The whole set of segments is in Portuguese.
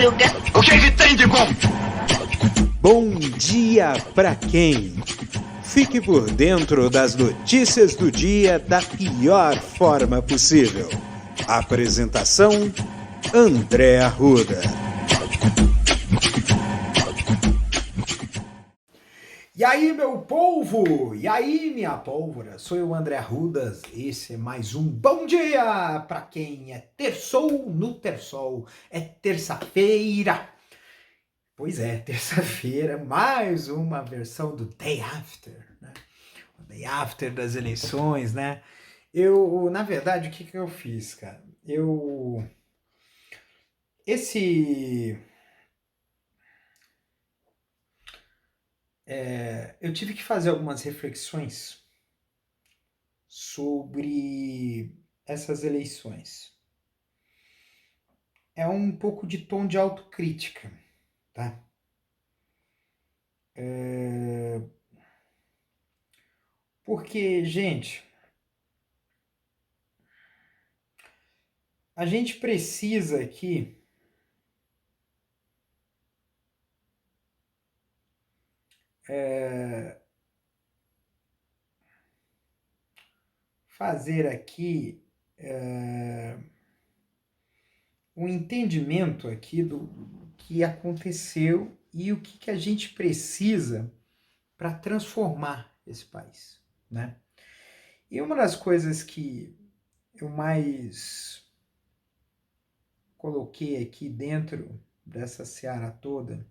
O que é que tem de bom? Bom dia pra quem? Fique por dentro das notícias do dia da pior forma possível. Apresentação: André Arruda. E aí, meu povo? E aí, minha pólvora? Sou eu, André Arrudas. Esse é mais um Bom Dia para quem é terçou no terçol. É terça-feira. Pois é, terça-feira, mais uma versão do Day After, né? O Day After das eleições, né? Na verdade, o que eu fiz, cara? Eu tive que fazer algumas reflexões sobre essas eleições. É um pouco de tom de autocrítica, tá? Porque, gente, a gente precisa aqui fazer aqui um entendimento aqui do que aconteceu e o que a gente precisa para transformar esse país, né? E uma das coisas que eu mais coloquei aqui dentro dessa seara toda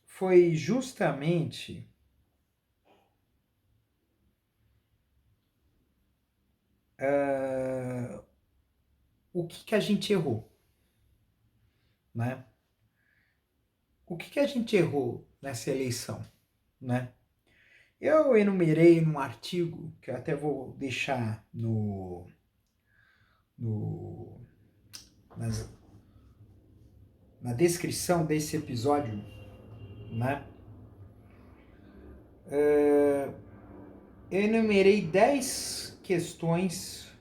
foi justamente o que a gente errou, né? O que a gente errou nessa eleição, né? Eu enumerei num artigo, que eu até vou deixar na descrição desse episódio, né? Eu enumerei 10 questões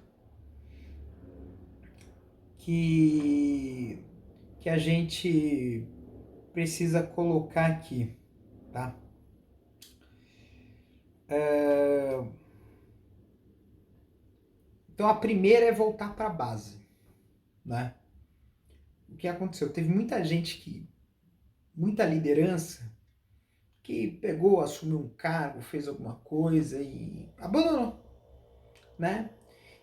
que a gente precisa colocar aqui, tá? Então a primeira é voltar para a base, né? O que aconteceu? Teve muita liderança que pegou, assumiu um cargo, fez alguma coisa e abandonou, né?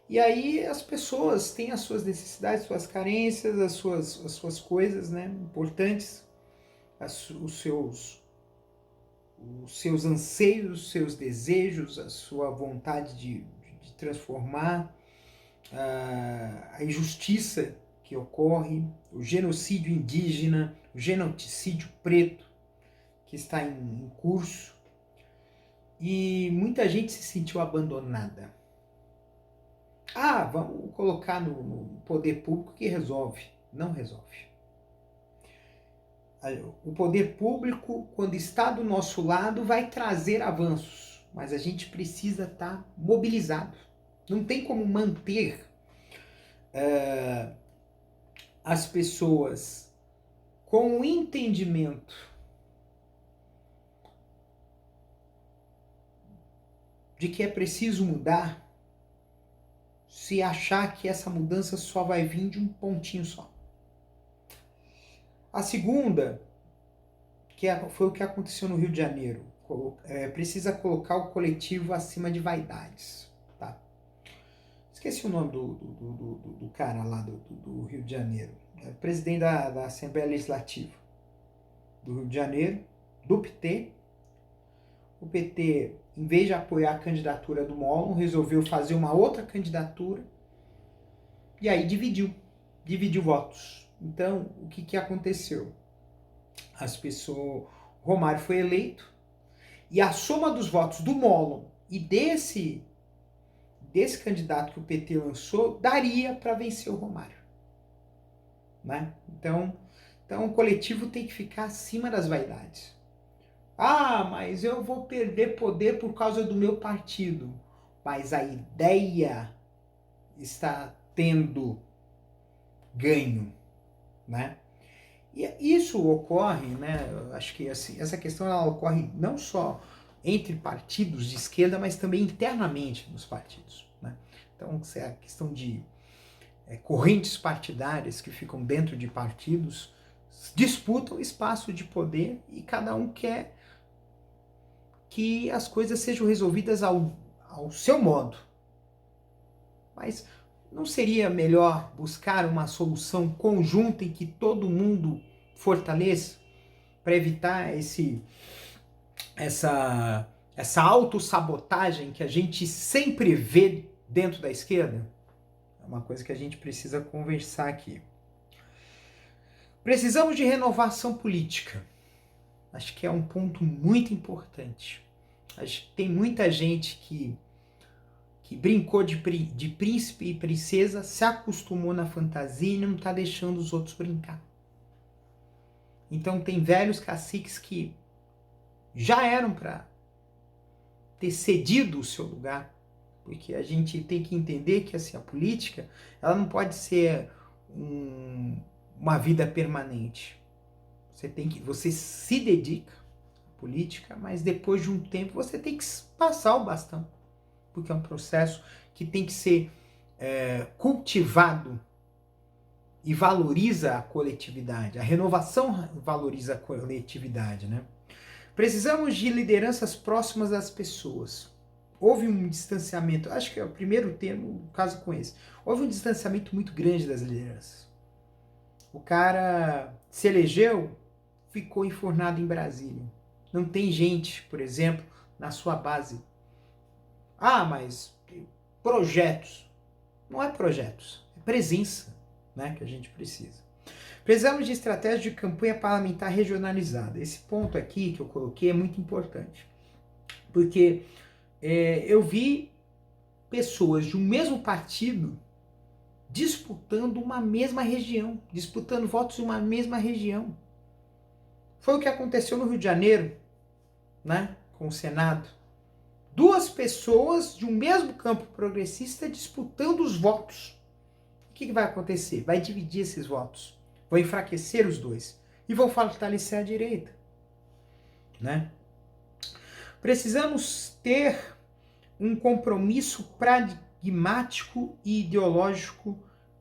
E aí as pessoas têm as suas necessidades, suas carências, as suas coisas, né, importantes, os seus anseios, os seus desejos, a sua vontade de transformar, a injustiça que ocorre, o genocídio indígena, o genocídio preto que está em curso, e muita gente se sentiu abandonada. Vamos colocar no poder público que resolve. Não resolve. O poder público, quando está do nosso lado, vai trazer avanços, mas a gente precisa estar mobilizado. Não tem como manter as pessoas com o entendimento de que é preciso mudar se achar que essa mudança só vai vir de um pontinho só. A segunda, foi o que aconteceu no Rio de Janeiro, precisa colocar o coletivo acima de vaidades. Tá? Esqueci o nome do cara lá do Rio de Janeiro, presidente da Assembleia Legislativa do Rio de Janeiro, do PT. O PT, em vez de apoiar a candidatura do Mollon, resolveu fazer uma outra candidatura e aí dividiu votos. Então, o que aconteceu? Romário foi eleito e a soma dos votos do Mollon e desse candidato que o PT lançou daria para vencer o Romário, né? Então o coletivo tem que ficar acima das vaidades. Mas eu vou perder poder por causa do meu partido. Mas a ideia está tendo ganho, né? E isso ocorre, né? Eu acho que assim, essa questão ela ocorre não só entre partidos de esquerda, mas também internamente nos partidos, né? Então, é a questão de correntes partidárias que ficam dentro de partidos disputam espaço de poder e cada um quer que as coisas sejam resolvidas ao seu modo. Mas não seria melhor buscar uma solução conjunta em que todo mundo fortaleça para evitar essa autossabotagem que a gente sempre vê dentro da esquerda? É uma coisa que a gente precisa conversar aqui. Precisamos de renovação política. Acho que é um ponto muito importante. Acho que tem muita gente que brincou de príncipe e princesa, se acostumou na fantasia e não está deixando os outros brincar. Então tem velhos caciques que já eram para ter cedido o seu lugar, porque a gente tem que entender que assim, a política ela não pode ser uma vida permanente. Você se dedica à política, mas depois de um tempo você tem que passar o bastão, porque é um processo que tem que ser cultivado e valoriza a coletividade. A renovação valoriza a coletividade, né? Precisamos de lideranças próximas das pessoas. Houve um distanciamento, acho que é o primeiro termo, o caso com esse. Houve um distanciamento muito grande das lideranças. O cara se elegeu, ficou enfornado em Brasília. Não tem gente, por exemplo, na sua base. Ah, mas projetos. Não é projetos, é presença, né, que a gente precisa. Precisamos de estratégia de campanha parlamentar regionalizada. Esse ponto aqui que eu coloquei é muito importante. Porque eu vi pessoas de um mesmo partido disputando uma mesma região, disputando votos em uma mesma região. Foi o que aconteceu no Rio de Janeiro, né, com o Senado. Duas pessoas de um mesmo campo progressista disputando os votos. O que vai acontecer? Vai dividir esses votos. Vão enfraquecer os dois. E vão fortalecer a direita. Né? Precisamos ter um compromisso pragmático e ideológico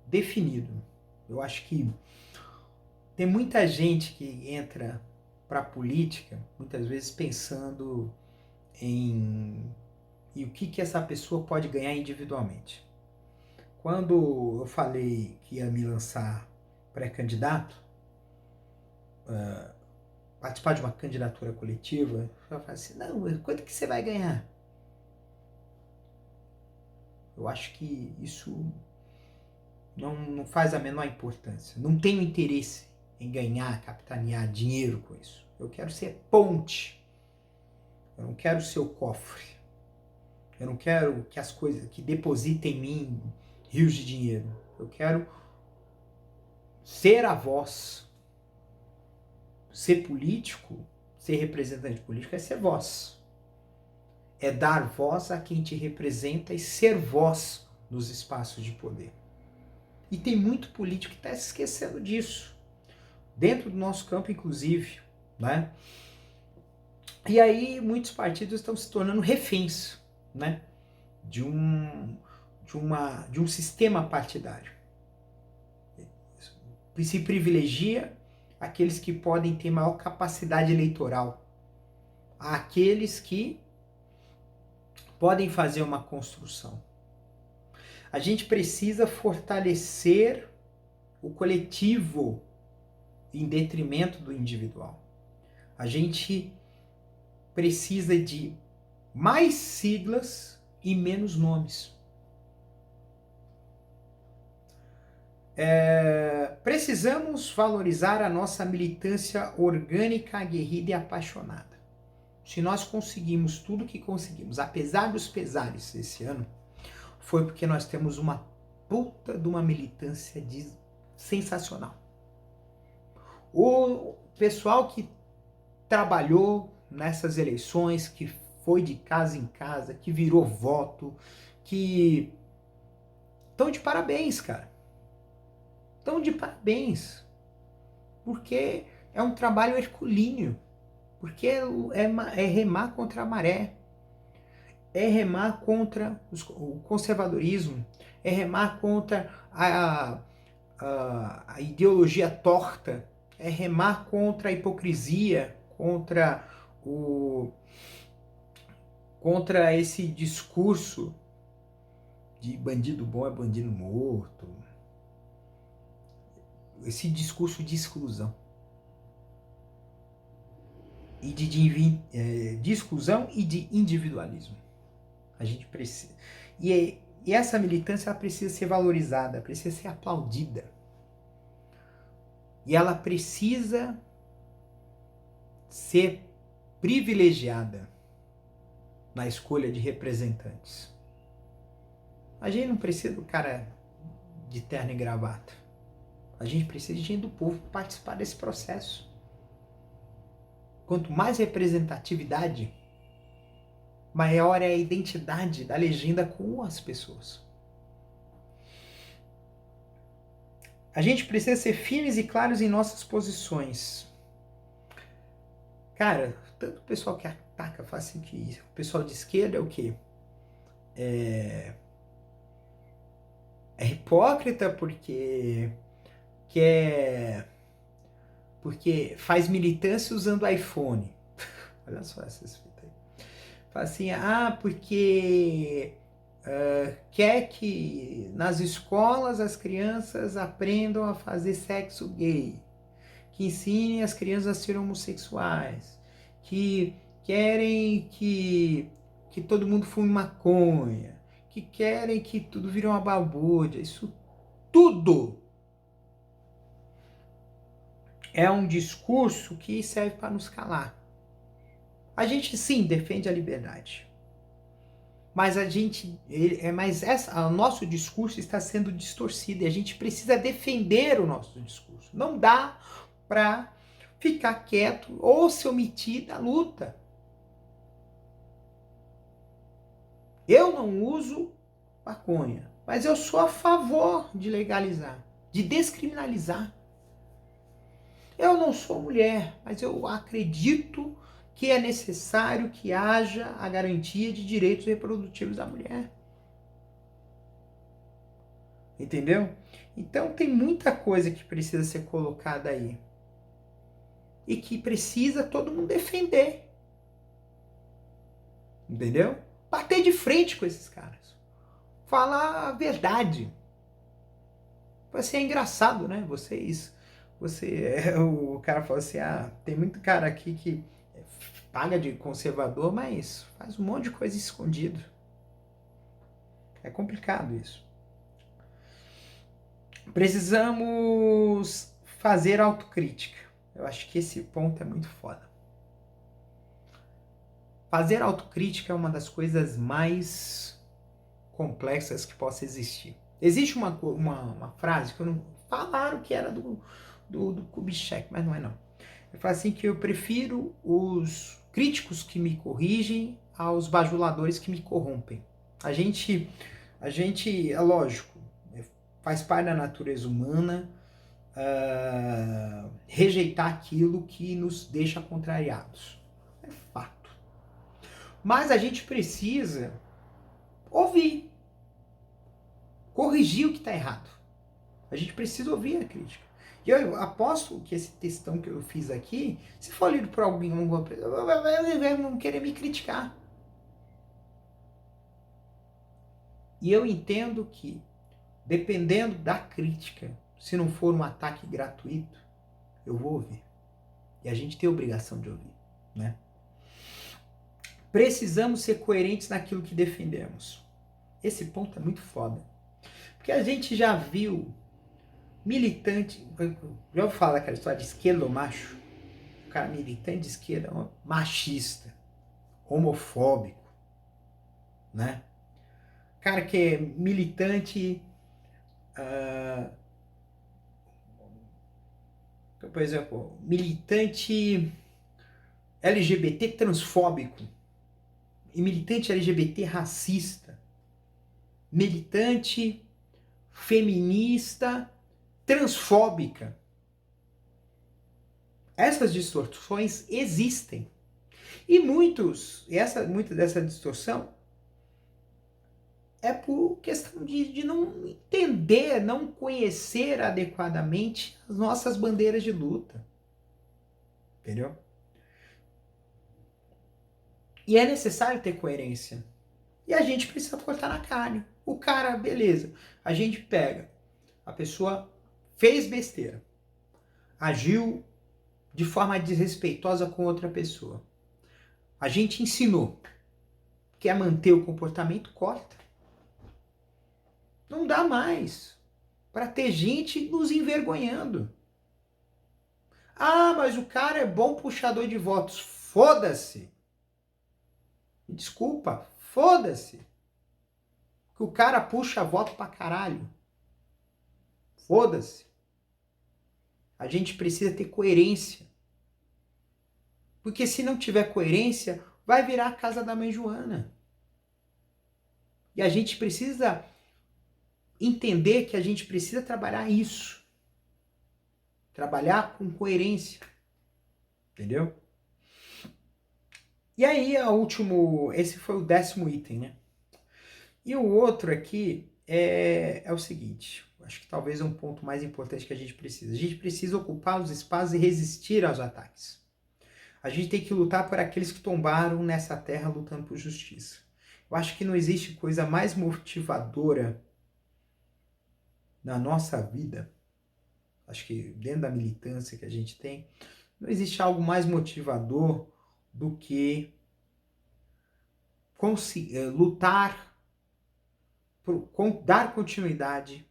definido. Eu acho que tem muita gente que entra para a política, muitas vezes pensando em o que essa pessoa pode ganhar individualmente. Quando eu falei que ia me lançar pré-candidato, participar de uma candidatura coletiva, eu falei assim, não, quanto que você vai ganhar? Eu acho que isso não faz a menor importância. Não tenho interesse em ganhar, capitanear dinheiro com isso. Eu quero ser ponte. Eu não quero ser o cofre. Eu não quero que as coisas, que depositem em mim rios de dinheiro. Eu quero ser a voz. Ser político, ser representante político é ser voz. É dar voz a quem te representa e ser voz nos espaços de poder. E tem muito político que está se esquecendo disso. Dentro do nosso campo, inclusive, né? E aí muitos partidos estão se tornando reféns, né, de um sistema partidário. Se privilegia aqueles que podem ter maior capacidade eleitoral, aqueles que podem fazer uma construção. A gente precisa fortalecer o coletivo em detrimento do individual. A gente precisa de mais siglas e menos nomes. Precisamos valorizar a nossa militância orgânica, aguerrida e apaixonada. Se nós conseguimos tudo que conseguimos, apesar dos pesares esse ano, foi porque nós temos uma puta de uma militância sensacional. O pessoal que trabalhou nessas eleições, que foi de casa em casa, que virou voto, que estão de parabéns, cara. Então, de parabéns, porque é um trabalho herculíneo, porque é remar contra a maré, é remar contra o conservadorismo, é remar contra a ideologia torta, é remar contra a hipocrisia, contra esse discurso de bandido bom é bandido morto, esse discurso de exclusão. E de exclusão e de individualismo. A gente precisa. E essa militância ela precisa ser valorizada, precisa ser aplaudida. E ela precisa ser privilegiada na escolha de representantes. A gente não precisa do cara de terno e gravata. A gente precisa de gente do povo participar desse processo. Quanto mais representatividade, maior é a identidade da legenda com as pessoas. A gente precisa ser firmes e claros em nossas posições. Cara, tanto o pessoal que ataca fala assim que o pessoal de esquerda é o quê? É hipócrita porque faz militância usando iPhone. Olha só essas fitas aí. Fala assim, porque quer que nas escolas as crianças aprendam a fazer sexo gay, que ensinem as crianças a serem homossexuais, que querem que todo mundo fume maconha, que querem que tudo vire uma balbúrdia. Isso tudo é um discurso que serve para nos calar. A gente sim defende a liberdade, mas o nosso discurso está sendo distorcido e a gente precisa defender o nosso discurso. Não dá para ficar quieto ou se omitir da luta. Eu não uso maconha, mas eu sou a favor de legalizar, de descriminalizar. Eu não sou mulher, mas eu acredito que é necessário que haja a garantia de direitos reprodutivos da mulher. Entendeu? Então tem muita coisa que precisa ser colocada aí. E que precisa todo mundo defender. Entendeu? Bater de frente com esses caras. Falar a verdade. Você é engraçado, né? O cara fala assim, tem muito cara aqui que paga de conservador, mas faz um monte de coisa escondido. É complicado isso. Precisamos fazer autocrítica. Eu acho que esse ponto é muito foda. Fazer autocrítica é uma das coisas mais complexas que possa existir. Existe uma frase que falaram que era do Kubitschek, mas não é não. Ele fala assim que eu prefiro os críticos que me corrigem aos bajuladores que me corrompem. A gente, é lógico, faz parte da natureza humana rejeitar aquilo que nos deixa contrariados. É fato. Mas a gente precisa ouvir, corrigir o que está errado. A gente precisa ouvir a crítica. E eu aposto que esse textão que eu fiz aqui, se for lido por alguém, vai não querer me criticar. E eu entendo que, dependendo da crítica, se não for um ataque gratuito, eu vou ouvir. E a gente tem a obrigação de ouvir, né? Precisamos ser coerentes naquilo que defendemos. Esse ponto é muito foda. Porque a gente já viu militante, já ouviu falar daquela história de esquerdo macho? O cara militante de esquerda, machista, homofóbico, né? Cara que é militante, por exemplo, militante LGBT transfóbico, e militante LGBT racista, militante feminista transfóbica. Essas distorções existem. E muita dessa distorção é por questão de não entender, não conhecer adequadamente as nossas bandeiras de luta. Entendeu? E é necessário ter coerência. E a gente precisa cortar na carne. O cara, beleza. A gente pega. A pessoa fez besteira. Agiu de forma desrespeitosa com outra pessoa. A gente ensinou. Quer manter o comportamento? Corta. Não dá mais para ter gente nos envergonhando. Ah, mas o cara é bom puxador de votos. Foda-se. Desculpa, foda-se. Que o cara puxa voto pra caralho. Foda-se. A gente precisa ter coerência. Porque se não tiver coerência, vai virar a casa da mãe Joana. E a gente precisa entender que a gente precisa trabalhar isso. Trabalhar com coerência. Entendeu? E aí, esse foi o 10º item, né? E o outro aqui é o seguinte, acho que talvez é um ponto mais importante que a gente precisa. A gente precisa ocupar os espaços e resistir aos ataques. A gente tem que lutar por aqueles que tombaram nessa terra lutando por justiça. Eu acho que não existe coisa mais motivadora na nossa vida, acho que dentro da militância que a gente tem, não existe algo mais motivador do que lutar, dar continuidade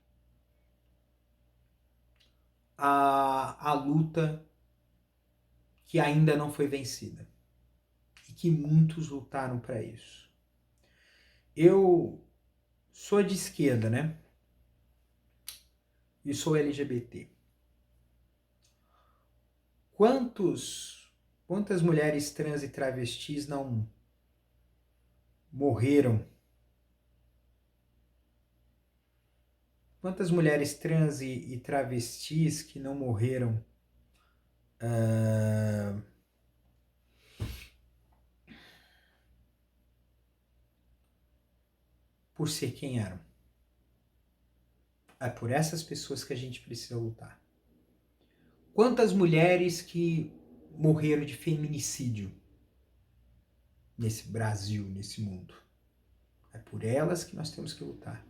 à luta que ainda não foi vencida. E que muitos lutaram para isso. Eu sou de esquerda, né? E sou LGBT. Quantas mulheres trans e travestis não morreram? Quantas mulheres trans e travestis que não morreram por ser quem eram? É por essas pessoas que a gente precisa lutar. Quantas mulheres que morreram de feminicídio nesse Brasil, nesse mundo? É por elas que nós temos que lutar.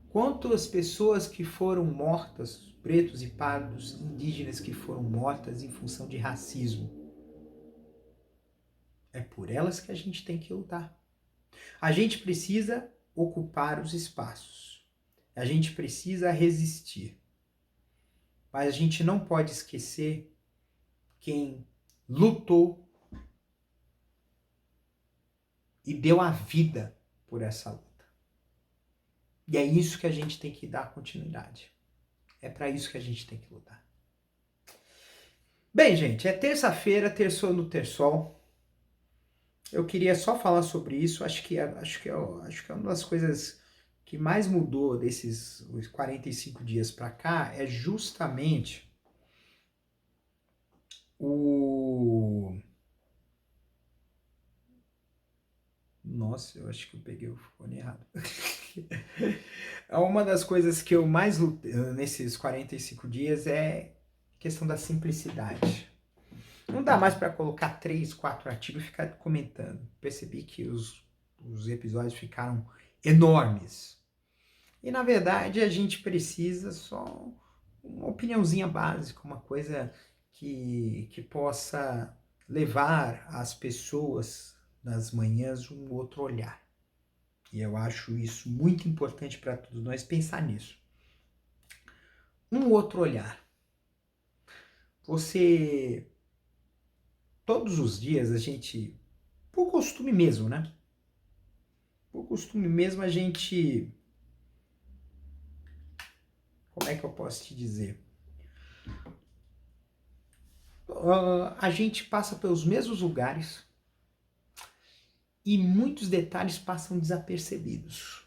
Quantas pessoas que foram mortas, pretos e pardos, indígenas que foram mortas em função de racismo? É por elas que a gente tem que lutar. A gente precisa ocupar os espaços. A gente precisa resistir. Mas a gente não pode esquecer quem lutou e deu a vida por essa luta. E é isso que a gente tem que dar continuidade. É para isso que a gente tem que lutar. Bem, gente, é terça-feira, terçou no Terçol. Eu queria só falar sobre isso. Acho que é uma das coisas que mais mudou desses 45 dias para cá é justamente Nossa, eu acho que eu peguei o fone errado. Uma das coisas que eu mais lutei nesses 45 dias é a questão da simplicidade. Não dá mais para colocar 3, 4 artigos e ficar comentando. Percebi que os episódios ficaram enormes. E na verdade a gente precisa só uma opiniãozinha básica, uma coisa que possa levar as pessoas nas manhãs um outro olhar. E eu acho isso muito importante para todos nós pensar nisso. Um outro olhar. Todos os dias a gente, por costume mesmo, né? Por costume mesmo a gente, como é que eu posso te dizer? A gente passa pelos mesmos lugares e muitos detalhes passam desapercebidos.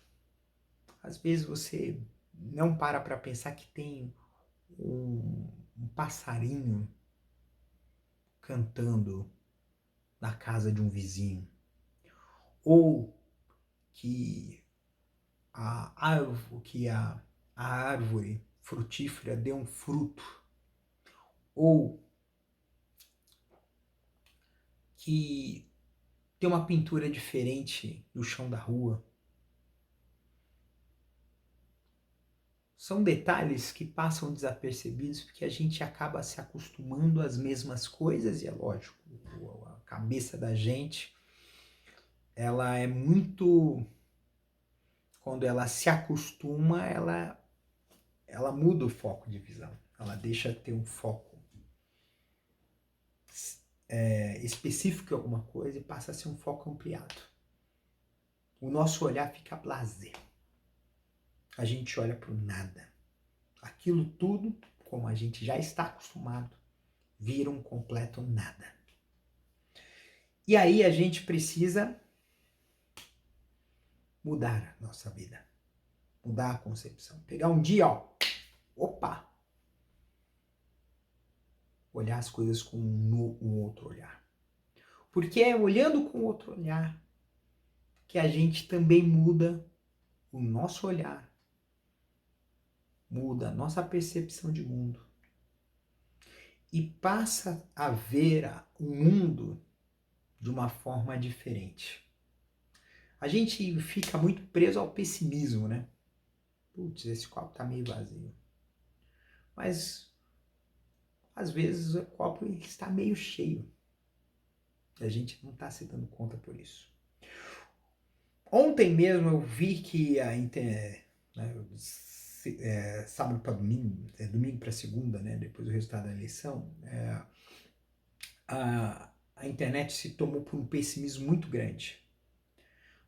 Às vezes você não para pensar que tem um passarinho cantando na casa de um vizinho, ou que a árvore frutífera dê um fruto, ou que tem uma pintura diferente no chão da rua. São detalhes que passam desapercebidos porque a gente acaba se acostumando às mesmas coisas e é lógico, a cabeça da gente, ela é muito, quando ela se acostuma, ela muda o foco de visão, ela deixa de ter um foco específico em alguma coisa e passa a ser um foco ampliado. O nosso olhar fica blasé. A gente olha para o nada. Aquilo tudo, como a gente já está acostumado, vira um completo nada. E aí a gente precisa mudar a nossa vida. Mudar a concepção. Pegar um dia, opa! Olhar as coisas com um outro olhar. Porque é olhando com outro olhar que a gente também muda o nosso olhar, muda a nossa percepção de mundo e passa a ver o mundo de uma forma diferente. A gente fica muito preso ao pessimismo, né? Putz, esse copo tá meio vazio. Mas, às vezes, o copo está meio cheio. E a gente não está se dando conta por isso. Ontem mesmo eu vi que a internet, né, sábado para domingo, domingo para segunda, né, depois do resultado da eleição, a internet se tomou por um pessimismo muito grande.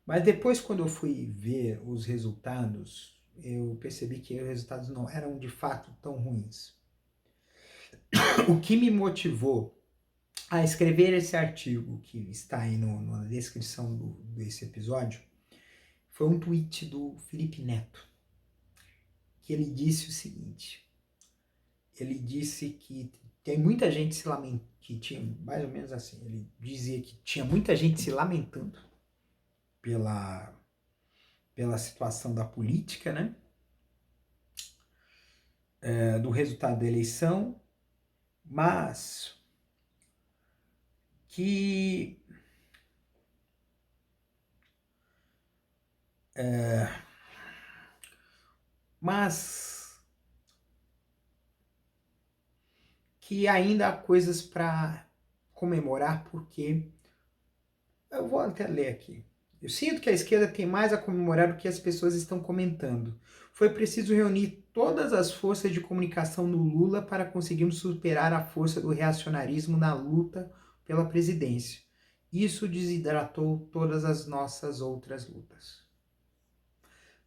Mas depois, quando eu fui ver os resultados, eu percebi que os resultados não eram de fato tão ruins. O que me motivou a escrever esse artigo, que está aí na descrição desse episódio, foi um tweet do Felipe Neto, que ele disse o seguinte, ele disse que tem muita gente se lamentando, que tinha mais ou menos assim, ele dizia que tinha muita gente se lamentando pela situação da política, né? Do resultado da eleição, mas que ainda há coisas para comemorar, porque eu vou até ler aqui. Eu sinto que a esquerda tem mais a comemorar do que as pessoas estão comentando. Foi preciso reunir todas as forças de comunicação do Lula para conseguirmos superar a força do reacionarismo na luta pela presidência. Isso desidratou todas as nossas outras lutas.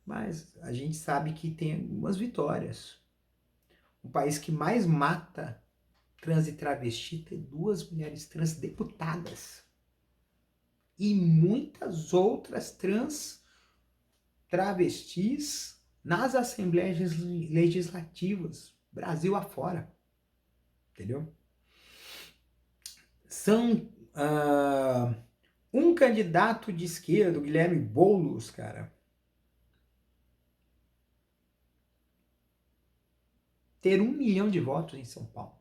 Mas a gente sabe que tem algumas vitórias. O país que mais mata trans e travesti tem 2 mulheres trans deputadas. E muitas outras trans travestis nas assembleias legislativas, Brasil afora. Entendeu? São um candidato de esquerda, o Guilherme Boulos, cara, ter 1 milhão de votos em São Paulo.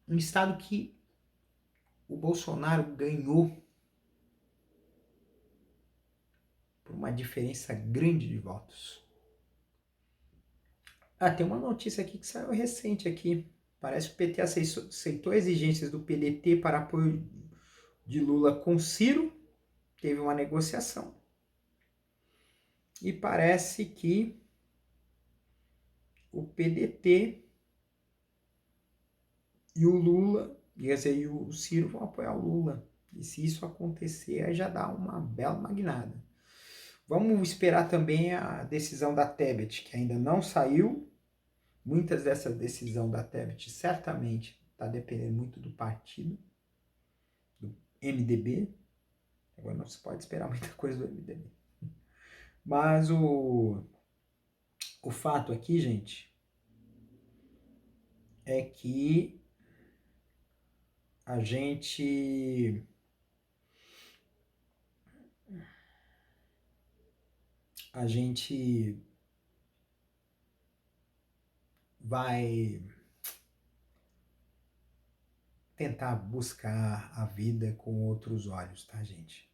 Um estado que o Bolsonaro ganhou por uma diferença grande de votos. Tem uma notícia aqui que saiu recente aqui. Parece que o PT aceitou exigências do PDT para apoio de Lula com Ciro. Teve uma negociação. E parece que o PDT e o Lula, e o Ciro vão apoiar o Lula. E se isso acontecer, aí já dá uma bela magnada. Vamos esperar também a decisão da Tebet, que ainda não saiu. Muitas dessa decisão da Tebet certamente está dependendo muito do partido, do MDB. Agora não se pode esperar muita coisa do MDB. Mas O fato aqui, gente, é que a gente vai tentar buscar a vida com outros olhos, tá, gente?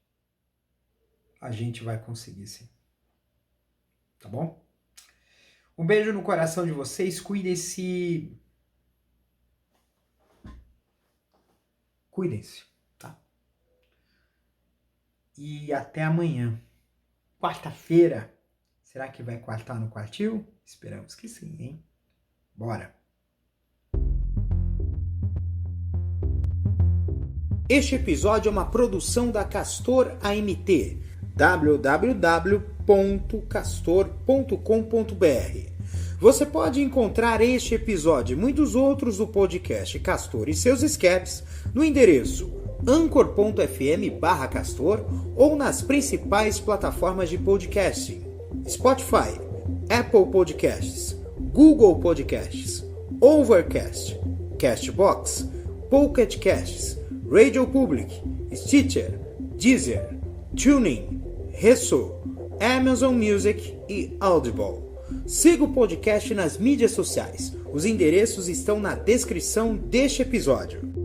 A gente vai conseguir sim. Tá bom? Um beijo no coração de vocês. Cuidem-se. Cuidem-se, tá? E até amanhã. Quarta-feira. Será que vai quartar no quartil? Esperamos que sim, hein? Bora! Este episódio é uma produção da Castor AMT. www.castor.com.br. Você pode encontrar este episódio e muitos outros do podcast Castor e seus escapes no endereço anchor.fm/castor ou nas principais plataformas de podcasting: Spotify, Apple Podcasts, Google Podcasts, Overcast, Castbox, Pocket Casts, Radio Public, Stitcher, Deezer, TuneIn, Resso, Amazon Music e Audible. Siga o podcast nas mídias sociais. Os endereços estão na descrição deste episódio.